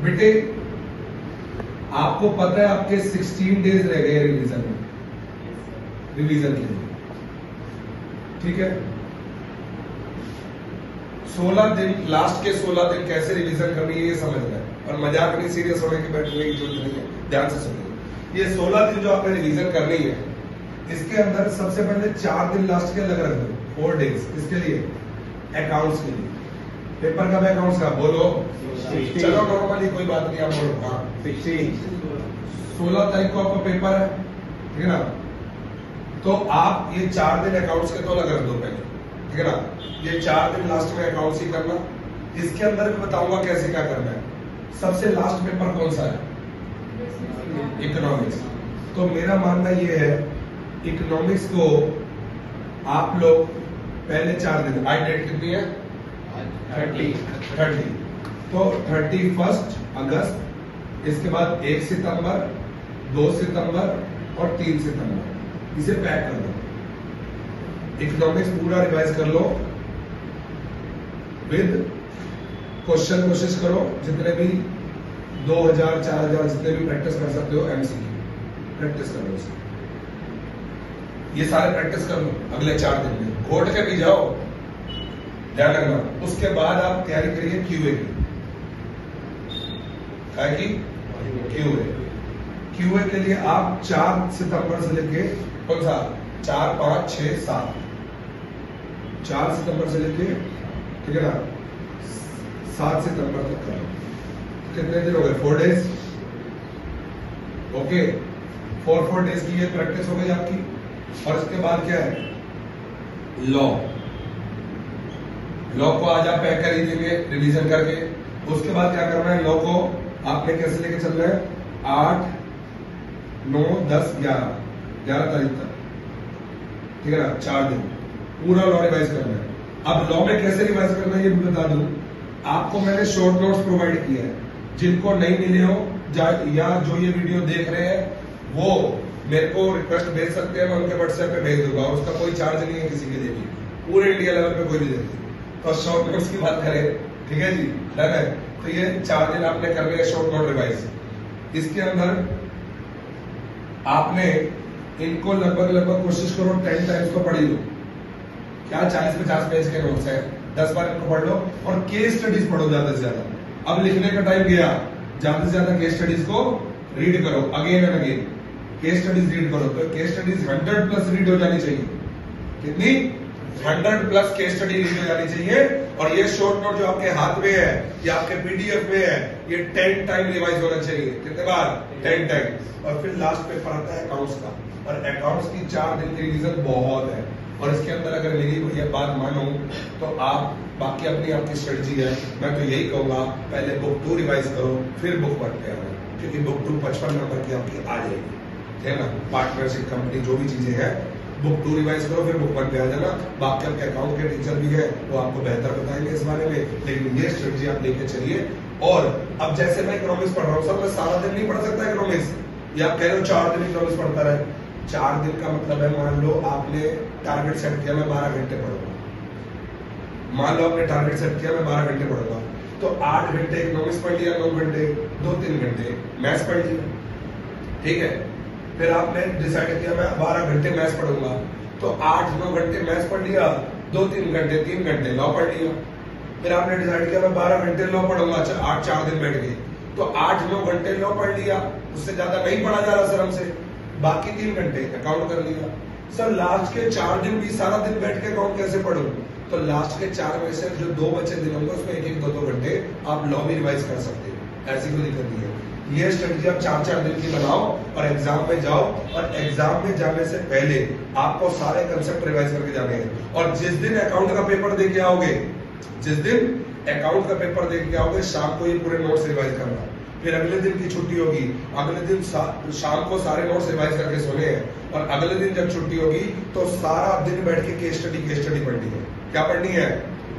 बेटे आपको पता है आपके 16 डेज रह गए रिवीजन में, रिवीजन के लिए, ठीक है। 16 दिन, लास्ट के 16 दिन कैसे रिवीजन करनी है ये समझना है, और मजाक नहीं, सीरियस होने की बैठने की जरूरत नहीं है, ध्यान से सुनिए। ये 16 दिन जो आपने रिवीजन करनी है, इसके अंदर सबसे पहले 4 दिन लास्ट के अलग रख दो, 4 डेज, इसके लिए अकाउंट्स के लिए। पेपर का अकाउंट्स का बोलो, चलो नॉर्मली कोई बात नहीं, आप बोलो। हाँ 16 तारीख को आपका पेपर है, ठीक है ना, तो आप ये 4 दिन अकाउंट्स के तो अलग रख दो पहले, ठीक है ना। ये 4 दिन लास्ट में अकाउंट्स ही करना, इसके अंदर भी बताऊंगा कैसे क्या करना है। सबसे लास्ट पेपर कौन सा है? इकोनॉमिक्स। तो मेरा मानना ये है इकोनॉमिक्स को आप लोग पहले 4 दिन, आज डेट कितनी है? 30। तो 31 अगस्त, इसके बाद 1 सितंबर, 2 सितंबर और 3 सितंबर, इसे पैक कर दो। इकोनॉमिक्स पूरा रिवाइज कर लो विद क्वेश्चन, कोशिश करो जितने भी 2000 4000 जितने भी प्रैक्टिस कर सकते हो, एमसीक्यू प्रैक्टिस कर लो उसे। ये सारे प्रैक्टिस कर लो अगले 4 दिन में, घोट के भी जाओ, ध्यान रखना। उसके बाद आप तैयारी करिए क्यूए की, क्यूए के लिए आप 4 सितंबर से लेके कौन सा 4 5 6 7 4 सितंबर से लेके, ठीक है ना, 7 सितंबर तक करो। कितने दिन हो गए? 4 डेज। ओके, 4 डेज की ये प्रैक्टिस हो गई आपकी। और इसके बाद क्या है? लॉ को आज आप पैक कर ही देंगे रिवीजन करके। उसके बाद क्या करना है? लॉ को आपने कैसे लेके चलना है? 8 9 10 11 तारीख तक, ठीक है ना, 4 दिन पूरा लॉ रिवाइज करना है। अब लॉ में कैसे रिवाइज करना है ये भी बता दूं आपको। मैंने शॉर्ट नोट्स प्रोवाइड किया है, जिनको नहीं मिले हो या जो ये वीडियो देख रहे हैं वो मेरे को रिक्वेस्ट भेज सकते हैं, मैं उनके व्हाट्सएप पे भेज दूंगा, और उसका कोई चार्ज नहीं है किसी के लिए भी, पूरे इंडिया लेवल पे कोई नहीं देती। तो शॉर्ट नोट्स की बात करें, ठीक है जी, डन है। तो ये 4 दिन आपने करने हैं शॉर्ट नोट रिवाइज। इसके अंदर आपने इनको लगभग कोशिश करो 10 टाइम्स को पढ़ी लो। क्या 40-50 पेज के नोट्स है, 10 बार इनको पढ़ लो, और केस स्टडीज पढ़ो ज्यादा से ज्यादा। अब लिखने का टाइम गया, ज्यादा से ज्यादा केस स्टडीज को रीड करो again and again. Case studies read करो, तो केस स्टडीज 100+ रीड हो जानी चाहिए। कितनी? 100+ केस स्टडी रीड हो जानी चाहिए। और ये शॉर्ट नोट जो आपके हाथ में है या आपके पीडीएफ में है, ये 10 टाइम रिवाइज होना चाहिए। कितने बार? 10 टाइम। और फिर लास्ट पेपर आता है अकाउंट्स का, और अकाउंट्स की 4 दिन की रिवीजन बहुत है। और इसके अंदर अगर मेरी ये बात मानो तो आप, बाकी अपनी आपकी स्ट्रेटजी है, मैं तो यही कहूंगा पहले बुक 2 रिवाइज करो, फिर बुक 1 पे आओ, क्योंकि बुक 2 55 नंबर की आपकी आ जाएगी, है ना। पार्टनरशिप कंपनी जो भी चीजें हैं, बुक 2 रिवाइज करो, फिर बुक 1 पे आ जाना। बाकी आपके अकाउंट के टीचर भी है, वो आपको बेहतर बताएंगे इस बारे में, लेकिन ये स्ट्रेटजी आप लेके चलिए। और अब जैसे मैं इकोनॉमिक्स पढ़ रहा हूँ सर, मैं सारा दिन नहीं पढ़ सकता इकोनॉमिक्स, या कह रहे हो 4 दिन इकोनॉमिक्स पढ़ता रहे। 4 दिन का मतलब है, मान लो आपने टारगेट सेट किया मैं 12 घंटे पढ़ूंगा, मान लो आपने टारगेट सेट किया मैं 12 घंटे पढ़ूंगा, तो 8 घंटे इकोनॉमिक्स पढ़ लिया, 9 घंटे 2-3 घंटे मैथ्स पढ़ लिया, ठीक है। फिर आपने डिसाइड किया मैं 12 घंटे मैथ्स पढ़ूंगा, तो 8-9 घंटे मैथ्स पढ़ लिया, 2-3 घंटे 3 घंटे लॉ पढ़ लिया। फिर आपने डिसाइड किया मैं 12 घंटे लॉ पढ़ूंगा, 4 दिन बैठ गए, तो 8-9 घंटे लॉ पढ़ लिया, उससे ज्यादा नहीं पढ़ा जा रहा सर हमसे, बाकी 3 घंटे अकाउंट कर लिया। सर लास्ट के 4 दिन भी सारा दिन बैठ के अकाउंट कैसे पढ़ूं? तो लास्ट के 4 में से जो 2 बचे दिन होंगे उसमें 1-2 घंटे आप लॉ भी रिवाइज कर सकते हो, ऐसी कोई दिक्कत नहीं है। ये स्ट्रेटजी आप 4-4 दिन की बनाओ और एग्जाम में जाओ, और एग्जाम में जाने से पहले आपको सारे कंसेप्ट रिवाइज करके जाने हैं। और जिस दिन अकाउंट का पेपर दे के आओगे, जिस दिन अकाउंट का पेपर दे के आओगे, शाम को ये पूरे नोट्स रिवाइज करना। फिर अगले दिन की छुट्टी होगी, अगले दिन शाम को सारे नोट्स रिवाइज करके सोने हैं, और अगले दिन जब छुट्टी होगी तो सारा दिन बैठ के केस स्टडी पढ़नी है। क्या पढ़नी है?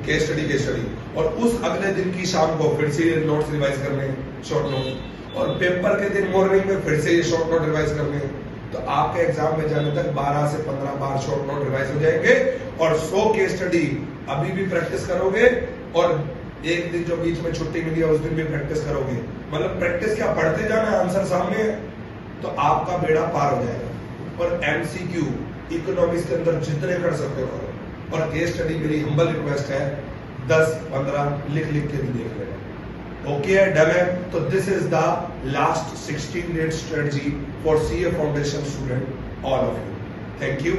Case study. और उस अगले दिन की शाम को फिर से नोट्स रिवाइज करने, शॉर्ट नोट, और पेपर के दिन मॉर्निंग में फिर से ये शॉर्ट नोट रिवाइज करने। तो आपके एग्जाम में जाने तक 12 से 15 बार शॉर्ट नोट रिवाइज हो जाएंगे, और 100 केस स्टडी अभी भी प्रैक्टिस करोगे, और एक दिन जो बीच में छुट्टी मिली है उस दिन भी प्रैक्टिस करोगे, मतलब प्रैक्टिस क्या, पढ़ते जाना, आंसर सामने है, तो आपका बेड़ा पार हो जाएगा। और एमसीक्यू इकोनॉमिक्स के अंदर जितने कर सकते हो, और केस स्टडी मेरी हम्बल रिक्वेस्ट है 10-15 लिख लिख के भी देख लेना। ओके है, डन है। तो this is the last 16 date strategy for CA foundation student, all of you. Thank you.